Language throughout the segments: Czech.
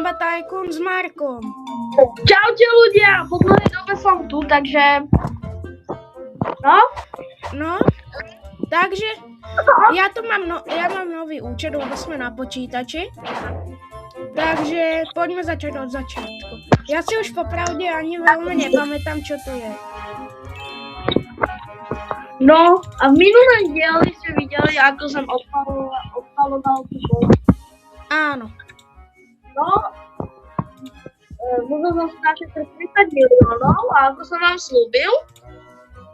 Samba Tycoon s Markom. Čaute ľudia, po dlhej dobe som tu, takže... No, takže ja mám nový účet, lebo sme na počítači. Takže poďme začať od začiatku. Ja si už popravde ani veľmi nepamätám, čo to je. No, a v minulém dieli ste videli, ako som odpaloval tú boju. Áno. No, budú som stále 30 miliónov a ako som vám slúbil,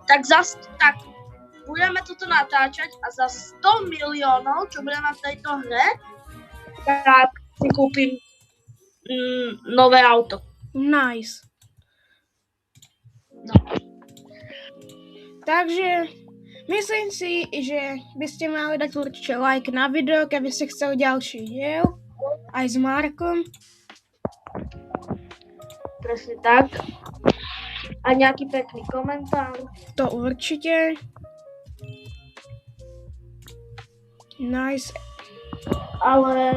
tak budeme toto natáčať a za 100 miliónov, čo budeme v tejto hre, tak si kúpim nové auto. Nice. No. Takže myslím si, že by ste mali dať určite like na video, keby ste chceli ďalší diel, aj s Markom. Presne tak. A nejaký pekný komentár. To určite. Nice. Ale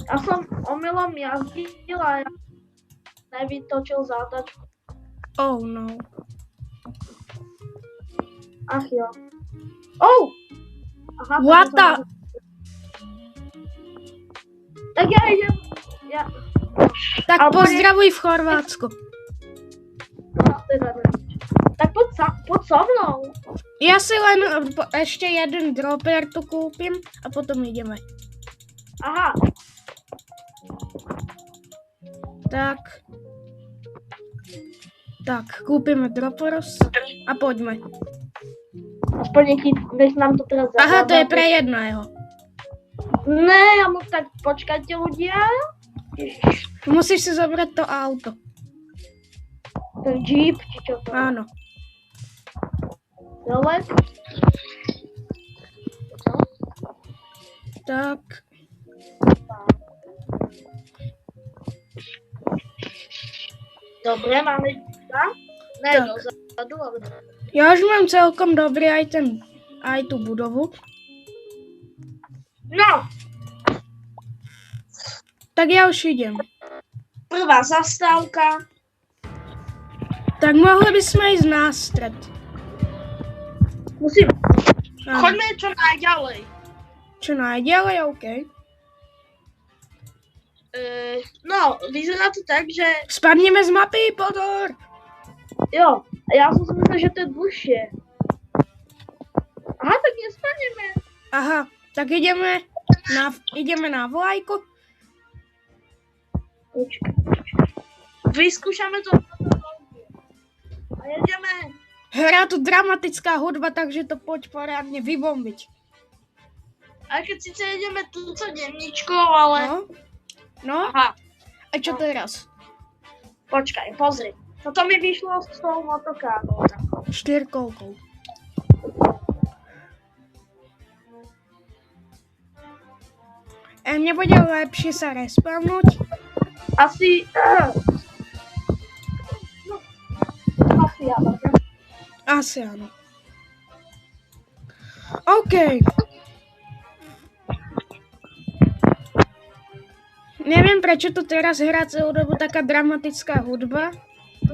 ja som omylom jazdil a ja nevytočil zátačku. Oh no. Ach jo. Oh! Aha, What the? Tak ja idem. Tak pozdravuj v Chorvátsku. No, tak poď so mnou. Ja si len ešte jeden dropper tu kúpim a potom ideme. Aha. Tak, kúpime dropperos a poďme. Aspoň nech nám to teraz zahrá. Aha, to je pre jedného. Ne, ja mu tak počkajte ľudia. Musíš si zobrať to auto. Ten Jeep, či čo to? Áno. Dole? Tak. Dobre, máme Jeepa. Ne, Tak. dozadu, ale... Ja už mám celkom dobrý aj tú budovu. No! Tak ja už idem. Prvá zastávka. Tak mohli by sme ísť na stred. Musím. Áno. Choďme čo najďalej. Čo najďalej, OK. No, vyzerá to tak, že... Spadneme z mapy, pozor! Jo, ja som si myslel, že to je dlhšie. Aha, tak nespadneme. Aha, tak ideme na vlajku. Počkaj. Vyskúšame to. A jedeme. Hrá tu dramatická hudba, takže to poď poriadne vybombiť. Aj keď síce jedeme túto demničkou, ale... No? Aha. A čo teraz? Počkaj, pozri. Toto mi vyšlo s tou motokárou. Štyrkolkou. Nebude lepšie sa respavnúť? Asi... Asi áno. Asi áno. OK. Neviem, prečo tu teraz hrá celú dobu taká dramatická hudba,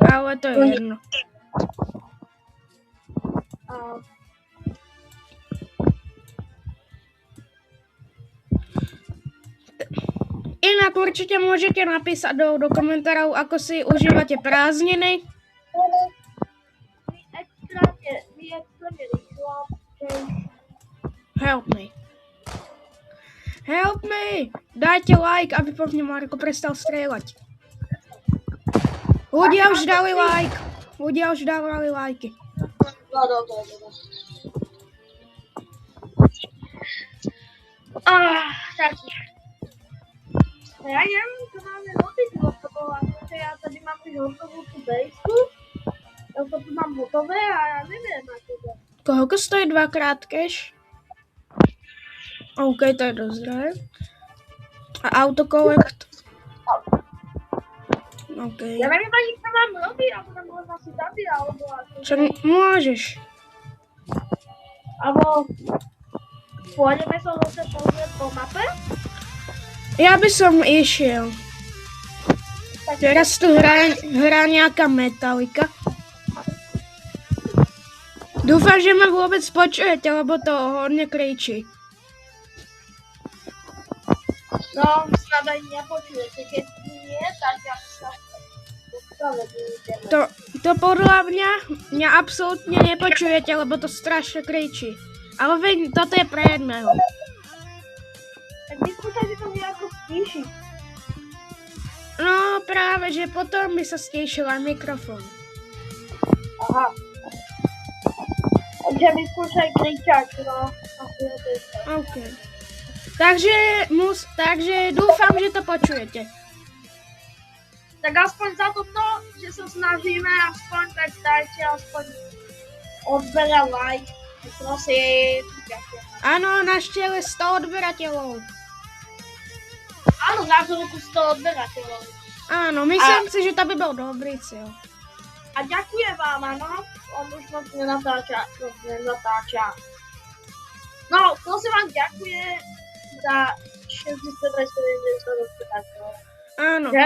ale to je jedno. Inak určite môžete napísať do komentárov, ako si užívate prázdniny. My extrémne rýchlo. Help me. Help me! Dajte like, aby po mne Marko prestal strieľať. Ľudia už dali like. Ľudia už dávali lajky. No. Tak. Ja neviem, čo máme robiť, lebo ja tady mám už hotovú tú bejsku. Ja to tu mám hotové a ja neviem, ako to. Koľko stojí dvakrát cash? OK, to je dosť drahé. A autokolekt? OK. Ja neviem ani, čo mám robiť, alebo tam možno si tady, alebo ako... Čo môžeš? Alebo pôjdeme sa zase pozrieť po mape? Ja by som išiel. Tak Teraz tu hrá nejaká Metallica. Dúfam, že ma vôbec počujete, lebo to hodne kričí. no, snad aj nepočujete. Keď nie, tak ja sa To podľa mňa absolútne nepočujete, lebo to strašne kričí. Ale veď, toto je pre jedného. Tak vyskúšajte to nejako stíšiť. No práve, že potom by sa stíšil aj mikrofón. Aha. Takže vyskúšaj kričať, no. Asi je to isté. OK. Takže dúfam, že to počujete. Tak aspoň za toto, že sa snažíme, aspoň tak dajte aspoň odbera like. Prosím, ďakujem. Áno, naštívili 100 odberateľov. Áno, za chvíľku 100 odberateľov. Áno, myslím si, že to by bol dobrý cieľ. A ďakujem vám, áno. On už moc nenatáča. No, prosím vám, ďakujem za 60 odberateľov. Áno, Že?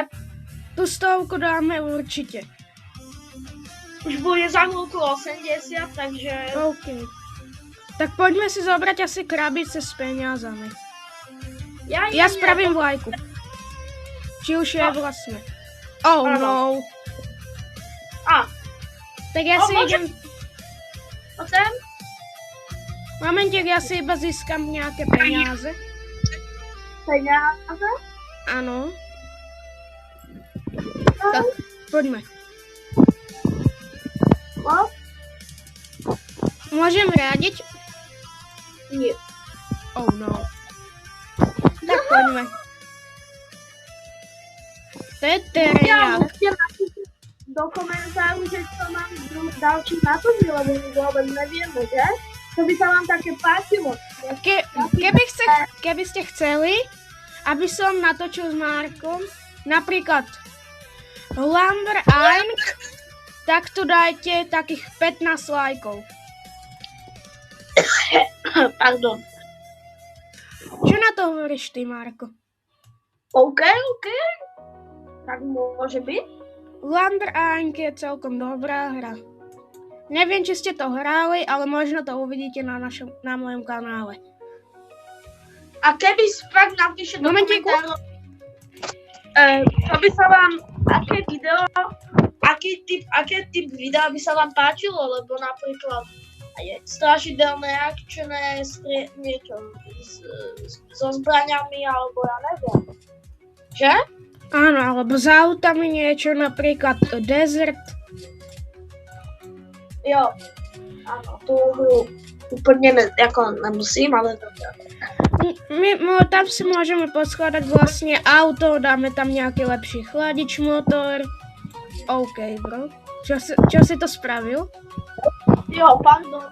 tú 100 dáme určite. Už bude za chvíľku 80, takže... OK. Tak poďme si zobrať asi krabice s peniazami. Ja spravím vlajku. Či už je vlastne. Oh Áno. no. A, Tak ja si môžem- idem... potem? Momentík, ja si iba získam nejaké peniaze. Peniaze? Áno. Tak, poďme. No? Môžem riadiť? Nie. Oh no. Tak poďme. To je Ja teréniak. môžete napísať do komentáru, že čo mám ďalší natočí, lebo my vôbec nevieme, že? To by sa vám také páčilo. Keby ste chceli, aby som natočil s Markom, napríklad Lumber Inc., tak tu dajte takých 15 lajkov. Pardon. Čo na to hovoríš ty, Marko? OK. Tak môže byť. Lumber Inc. je celkom dobrá hra. Neviem, či ste to hrali, ale možno to uvidíte na mojom kanále. A keby fakt napíše do Momentíku. komentáru, čo by sa vám, aké typ videa by sa vám páčilo, lebo napríklad je strašidelné, akčné, niečo so zbraňami, alebo ja neviem. Že? Áno, alebo s autami niečo, napríklad Desert. Jo. Áno, tú hru úplne nemusím, ale dobre. Tam si môžeme poskladať vlastne auto, dáme tam nejaký lepší chladič, motor. OK, bro. Čo si to spravil? Jo, pardon.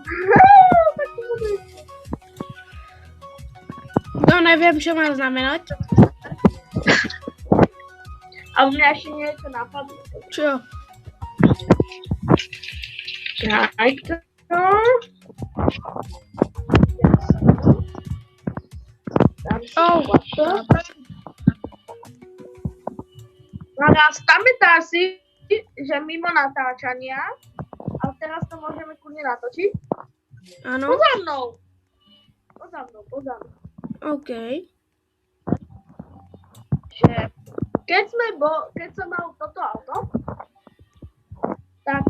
No neviem, čo má znamenať. A mňa ešte niečo napadlo. Čo? Tak to. Oh. Raz pamätáš si, že mimo natáčania, a teraz to môžeme kľudne natočiť? Áno. Poza mnou. OK. Že keď som mal toto auto, tak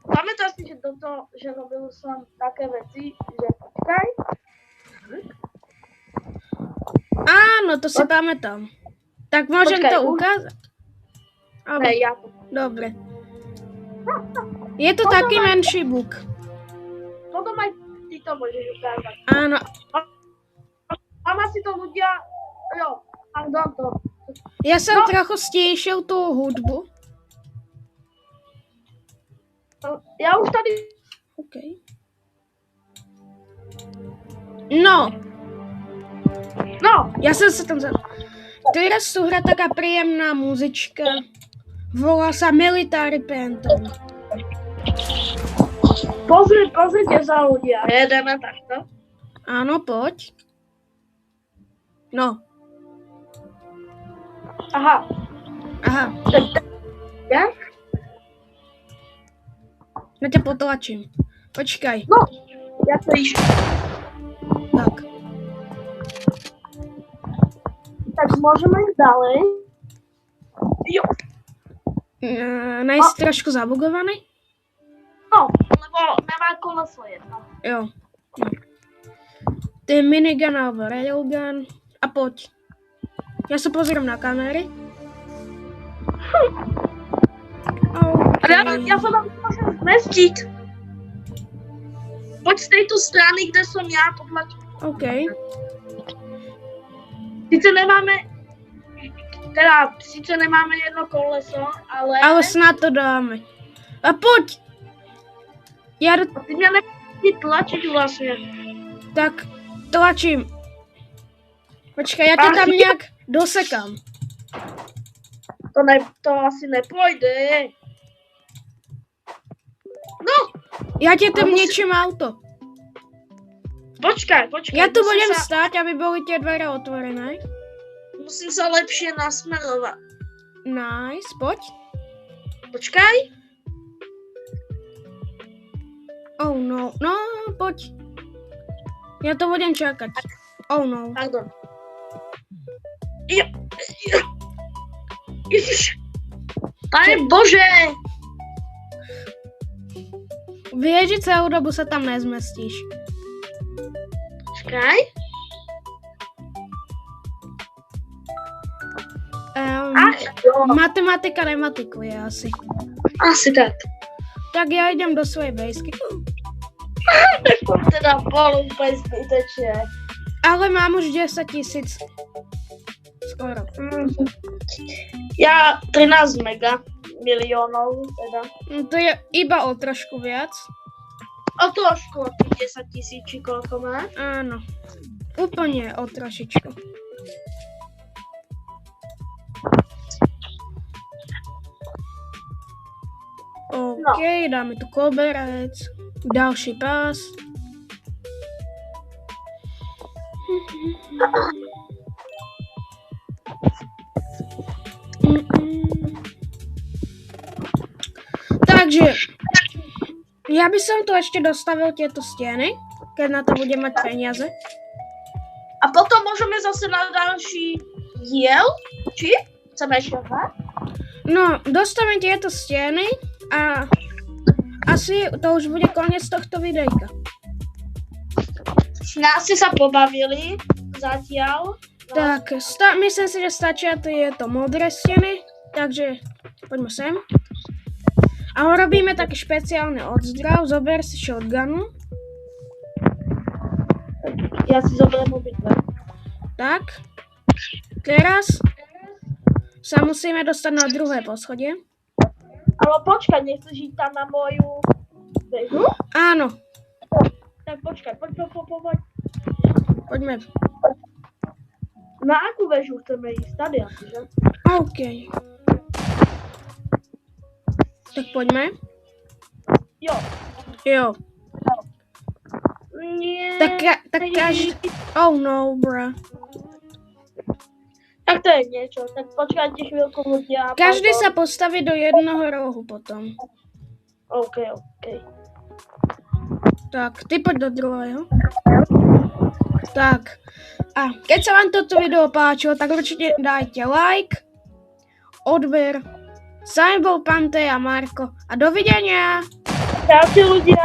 pamätáš si, že robil som také veci, že počkaj. Áno, to si pamätám. Tak môžem Počkaj, to ukázať? Hej, ja to. Dobre. Je to taký menší buk. Potom aj ty to môžeš ukázať. Áno. Mám asi to ľudia, jo, pardon to. Ja som trochu stíšil tú hudbu. Ja už tady... OK. No, No, ja som sa tam Teraz tu hrá taká príjemná muzička. Volá sa Military Phantom. pozrite sa ľudia. Jedeme takto. Áno, poď. No. Aha, Aha, ja? já tě potlačím. Počkaj, No, ja to iš. tak. Tak môžeme ísť ďalej. Jo, Nejsi trošku zabugovaný? no, lebo nemá koleso jedno. Jo. No. Ty minigun alebo railgun a pojď. Já se pozriem na kamery. Okay. Ja sa tam môžem zmestiť. Poď z tejto strany, kde som ja, potlač. OK. Sice nemáme jedno koleso, ale... Ale snad to dáme. A pojď! Já do... Ty mňa nepôjde tlačiť vlastne. Tak tlačím. Počkaj, já tě tam nějak dosekám. To asi nepôjde. No, Já ti tam něčím auto. počkaj. Já tu musím budem sa- stát, aby byly tě dveře otvorené. Musím sa lepšie nasmerovať. Nice, pojď. Počkaj. Oh no, no, pojď. Já to budem čekat. Oh no. Pardon. Jo. Ježiš. Pane Bože. Víš, že celou dobu se tam nezmestíš. Počkaj. Ach, jo. Matematika nematikuje asi. Asi tak. Tak já jdem do své bejsky. Tak to teda bolo úplne zbytečné. Ale mám už 10 000. Skoro. Ja 13 miliónov, teda. To je iba o trošku viac. O trošku, 10 000, či koľko má? Áno. Úplne o trošičku. OK, dáme tu koberec. Další pás. Takže, ja by som tu ešte dostavil tieto steny, keď na to budem mať peniaze. A potom môžeme zase na ďalší diel, či? Chceme ešte hrať? No, dostavím tieto steny a asi to už bude koniec tohto videjka. Nás ste sa pobavili zatiaľ. Tak, myslím si, že stačia tieto modré steny, takže poďme sem. A urobíme taký špeciálny odzdrav, zober si shotgunu. Ja si zoberiem obidve. Tak, teraz sa musíme dostať na druhé poschodie. Ale počkaj, nechceš ísť tam na moju väžu? Áno, Tak počkaj, poď. poďme. Na akú väžu chceme ísť? Tady asi, že? OK. Tak poďme. Jo. Jo. Nie. Tak každý... Oh no, bro. Tak to je niečo. Tak počkajte chvíľku ľudia. Každý pardon. sa postaví do jednoho rohu potom. OK. Tak, ty poď do druhého. Tak. A keď sa vám toto video páčilo, tak určite dajte like, odber. S vami bol Pantej a Marko. A dovidenia. Čaute ľudia.